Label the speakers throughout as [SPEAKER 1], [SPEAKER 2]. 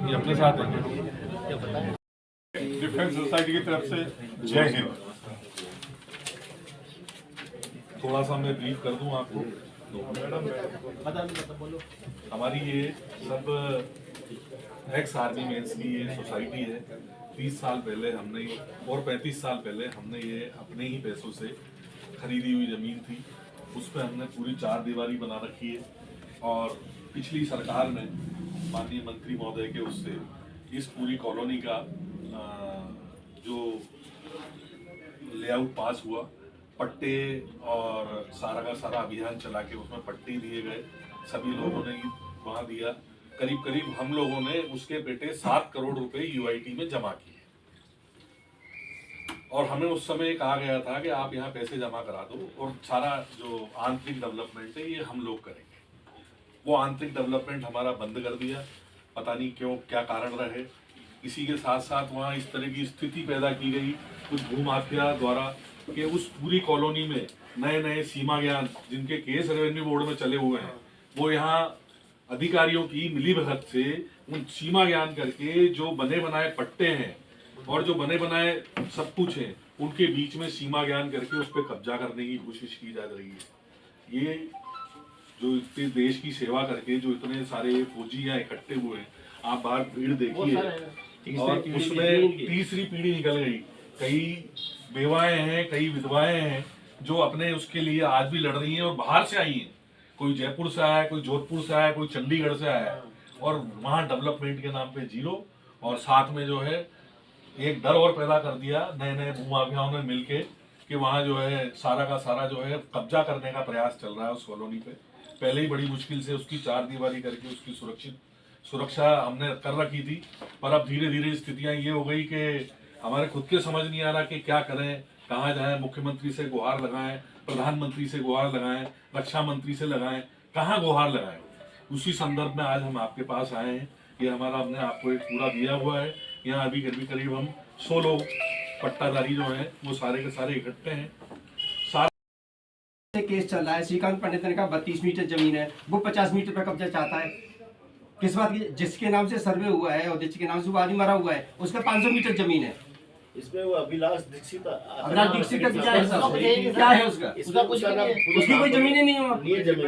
[SPEAKER 1] ये अपने साथ है डिफेंस सोसाइटी की तरफ से जय हिंद। थोड़ा सा मैं ब्रीफ कर दूं आपको। हमारी ये सब एक्स आर्मी मेंस की ये सोसाइटी है। 30 साल पहले हमने और 35 साल पहले हमने ये अपने ही पैसों से खरीदी हुई जमीन थी, उस पर हमने पूरी 4 दीवारी बना रखी है। और पिछली सरकार ने माननीय मंत्री महोदय के उससे इस पूरी कॉलोनी का जो लेआउट पास हुआ, पट्टे और सारा का सारा अभियान चला के उसमें पट्टे दिए गए, सभी लोगों ने वहाँ दिया। करीब करीब हम लोगों ने उसके बेटे 7 करोड़ रुपए यूआईटी में जमा किए और हमें उस समय कहा गया था कि आप यहाँ पैसे जमा करा दो और सारा जो आंतरिक डेवलपमेंट है ये हम लोग करेंगे। वो आंतरिक डेवलपमेंट हमारा बंद कर दिया, पता नहीं क्यों, क्या कारण रहे। इसी के साथ साथ वहाँ इस तरह की स्थिति पैदा की गई कुछ भूमाफिया द्वारा कि उस पूरी कॉलोनी में नए नए सीमा ज्ञान जिनके केस रेवेन्यू बोर्ड में चले हुए हैं, वो यहाँ अधिकारियों की मिलीभगत से उन सीमा ज्ञान करके जो बने बनाए पट्टे हैं और जो बने बनाए सब कुछ है, उनके बीच में सीमा ज्ञान करके उस पर कब्जा करने की कोशिश की जा रही है। ये जो इतने देश की सेवा करके जो इतने सारे फौजी यहाँ इकट्ठे हुए हैं, आप बाहर भीड़ देखिए और उसमें तीसरी पीढ़ी निकल गई। कई बेवाएं हैं, कई विधवाएं हैं जो अपने उसके लिए आज भी लड़ रही हैं और बाहर से आई हैं। कोई जयपुर से आया है, कोई जोधपुर से आया है, कोई चंडीगढ़ से आया है और वहाँ डेवलपमेंट के नाम पे जीरो। और साथ में जो है एक डर और पैदा कर दिया नए नए भूमाफियाओं ने मिलके कि वहाँ जो है सारा का सारा जो है कब्जा करने का प्रयास चल रहा है उस कॉलोनी पे। पहले ही बड़ी मुश्किल से उसकी 4 दीवारी करके उसकी सुरक्षा हमने कर रखी थी, पर अब धीरे धीरे स्थितियां ये हो गई कि हमारे खुद के समझ नहीं आ रहा कि क्या करें, कहाँ जाएं। मुख्यमंत्री से गुहार लगाएं, प्रधानमंत्री से गुहार लगाएं, रक्षा मंत्री से लगाएं, कहाँ गुहार लगाएं। उसी संदर्भ में आज हम आपके पास आए हैं। ये हमारा हमने आपको एक पूरा दिया हुआ है। यहाँ अभी करीब हम 100 लोग पट्टाधारी जो हैं वो सारे के सारे इकट्ठे हैं।
[SPEAKER 2] केस चल रहा है, श्रीकांत पंडित का 32 मीटर जमीन है, वो 50 मीटर पर कब्जा चाहता है। किस बात की? जिसके नाम से सर्वे हुआ है और जिसके नाम से वो आदमी मरा हुआ है, उसका 500 मीटर जमीन है।
[SPEAKER 3] इसमें वो अभिलाष दीक्षित
[SPEAKER 2] का क्या है उसका कुछ उसकी कोई जमीन ही नहीं है।
[SPEAKER 3] ये जमीन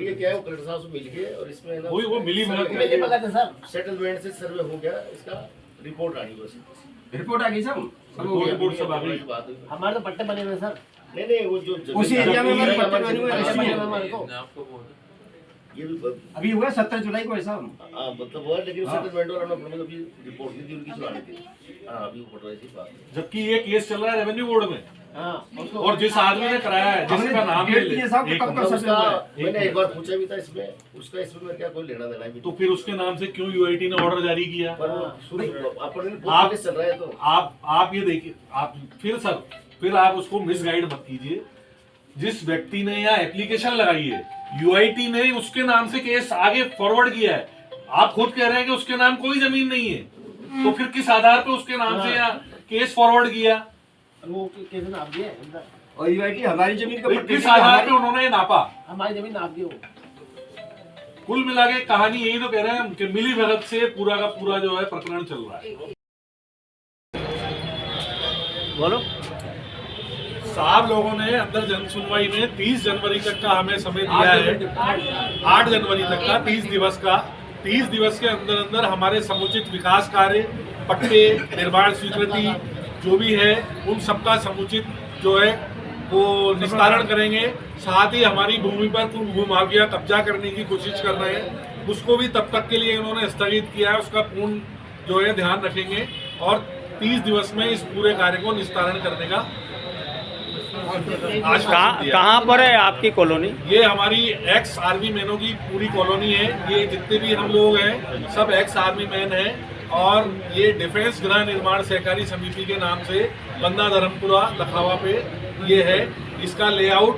[SPEAKER 3] ये क्या है, वो कलेक्टर साहब से मिल गए और इसमें
[SPEAKER 1] वो मिली
[SPEAKER 3] सेटलमेंट से सर्वे हो गया, इसका रिपोर्ट आ गई। बस
[SPEAKER 2] रिपोर्ट आ गई सब
[SPEAKER 1] सब आ गई।
[SPEAKER 3] हमारे तो पट्टे बने हुए सर। नहीं वो जो
[SPEAKER 2] उसी एरिया में हमारे पट्टे बने हुए हैं।
[SPEAKER 3] ये
[SPEAKER 2] अभी हुआ 17 जुलाई को ऐसा
[SPEAKER 3] मतलब हुआ, लेकिन सेटलमेंट और हमने अभी रिपोर्ट दी थी उनकी सुनानी थी। अभी वो पट रही थी बात,
[SPEAKER 1] जबकि ये केस चल रहा है रेवेन्यू बोर्ड में। और जिस आदमी ने कराया है, जिसका नाम
[SPEAKER 3] मैंने एक बार पूछा भी था इसमें, उसका इसमें क्या कोई लेना देना भी।
[SPEAKER 1] तो फिर उसके नाम से क्यों यूआईटी ने ऑर्डर जारी किया?
[SPEAKER 3] आप चल रहा है तो
[SPEAKER 1] आप ये देखिए, फिर आप उसको मिसगाइड मत कीजिए। जिस व्यक्ति ने यहाँ एप्लीकेशन लगाई है, यूआईटी ने उसके नाम से केस आगे फॉरवर्ड किया है। आप खुद कह रहे हैं कि उसके नाम कोई जमीन नहीं है, तो फिर किस आधार पे उसके नाम से यहाँ केस फॉरवर्ड किया?
[SPEAKER 3] वो कैसे नाप दिया?
[SPEAKER 2] और यूआईटी हमारी जमीन का
[SPEAKER 1] किस आधार पे उन्होंने नापा?
[SPEAKER 3] हमारी जमीन नाप दी। वो
[SPEAKER 1] कुल मिला के कहानी यही तो कह रहे हैं कि मिली भगत से पूरा का पूरा जो है प्रकरण चल रहा है।
[SPEAKER 3] बोलो
[SPEAKER 1] साहब, लोगों ने अंदर जन सुनवाई में 30 जनवरी तक का हमें समय दिया है। 8 जनवरी तक का 30 दिवस का 30 दिवस के अंदर अंदर हमारे समुचित विकास कार्य, पट्टे, निर्माण स्वीकृति जो भी है, उन सबका समुचित जो है वो निस्तारण करेंगे। साथ ही हमारी भूमि पर कुछ भूमाफिया कब्जा करने की कोशिश कर रहे हैं, उसको भी तब तक के लिए उन्होंने स्थगित किया है। उसका पूर्ण जो है ध्यान रखेंगे और 30 दिवस में इस पूरे कार्य को निस्तारण करने का।
[SPEAKER 4] कहाँ पर है आपकी कॉलोनी?
[SPEAKER 1] ये हमारी एक्स आर्मी मैनों की पूरी कॉलोनी है। ये जितने भी हम लोग हैं सब एक्स आर्मी मैन हैं और ये डिफेंस गृह निर्माण सहकारी समिति के नाम से बंदा धर्मपुरा लखावा पे ये है। इसका लेआउट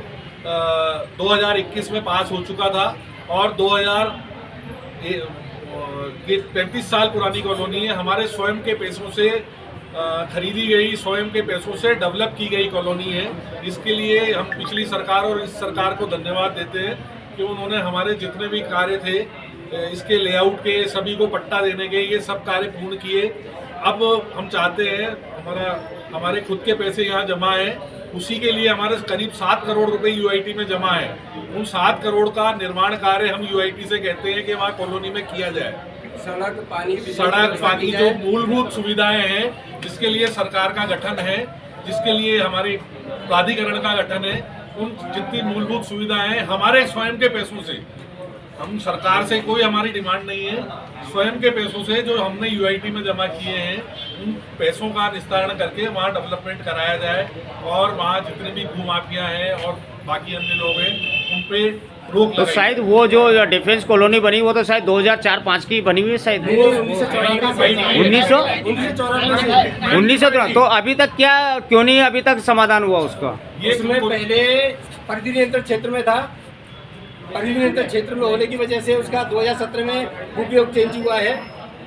[SPEAKER 1] 2021 में पास हो चुका था और 35 साल पुरानी कॉलोनी है। हमारे स्वयं के पैसों से खरीदी गई स्वयं के पैसों से डेवलप की गई कॉलोनी है। इसके लिए हम पिछली सरकार और इस सरकार को धन्यवाद देते हैं कि उन्होंने हमारे जितने भी कार्य थे इसके लेआउट के, सभी को पट्टा देने के, ये सब कार्य पूर्ण किए। अब हम चाहते हैं हमारे खुद के पैसे यहाँ जमा हैं, उसी के लिए हमारे करीब 7 करोड़ रुपए यूआईटी में जमा है। उन 7 करोड़ का निर्माण कार्य हम यूआईटी से कहते हैं कि वहाँ कॉलोनी में किया जाए।
[SPEAKER 2] सड़क
[SPEAKER 1] पानी जो मूलभूत सुविधाएं हैं, जिसके लिए सरकार का गठन है, जिसके लिए हमारी प्राधिकरण का गठन है, उन जितनी मूलभूत सुविधाएं हैं हमारे स्वयं के पैसों से, हम सरकार से कोई हमारी डिमांड नहीं है, स्वयं के पैसों से जो हमने यूआईटी में जमा किए हैं उन पैसों का निस्तारण करके वहाँ डेवलपमेंट कराया जाए और वहाँ जितने भी भूमाफिया हैं और बाकी अन्य लोग हैं उन पे रोक
[SPEAKER 4] तो
[SPEAKER 1] लगाई।
[SPEAKER 4] शायद वो जो डिफेंस कॉलोनी बनी वो तो शायद 2004-05 की बनी हुई है शायद 1994 तो अभी तक क्यों नहीं अभी तक समाधान हुआ उसका?
[SPEAKER 1] ये
[SPEAKER 2] उसमें पहले परिधि नियंत्रण क्षेत्र में था, परिधि नियंत्रण क्षेत्र में होने की वजह से उसका 2017 में उपयोग चेंज हुआ है।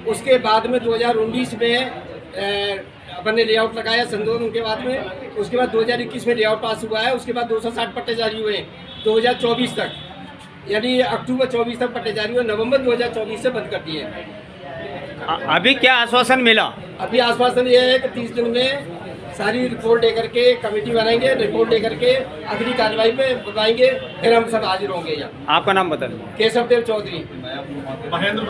[SPEAKER 2] उसके बाद में 2019 में अपन ने लेआउट लगाया संशोधन के बाद में, उसके बाद 2021 में लेआउट पास हुआ है। उसके बाद 260 पट्टे जारी हुए 2024 तक, यानी अक्टूबर 24 तक पट्टे जारी हुए, नवंबर 2024 से बंद कर दिए।
[SPEAKER 4] अभी क्या आश्वासन मिला?
[SPEAKER 2] अभी आश्वासन ये है कि 30 दिन में सारी रिपोर्ट लेकर के कमेटी बनाएंगे, रिपोर्ट लेकर के अगली कार्रवाई पे बताएंगे, फिर हम सब हाजिर होंगे यहाँ।
[SPEAKER 4] आपका नाम बता दें।
[SPEAKER 2] केशव देव चौधरी।
[SPEAKER 1] महेंद्र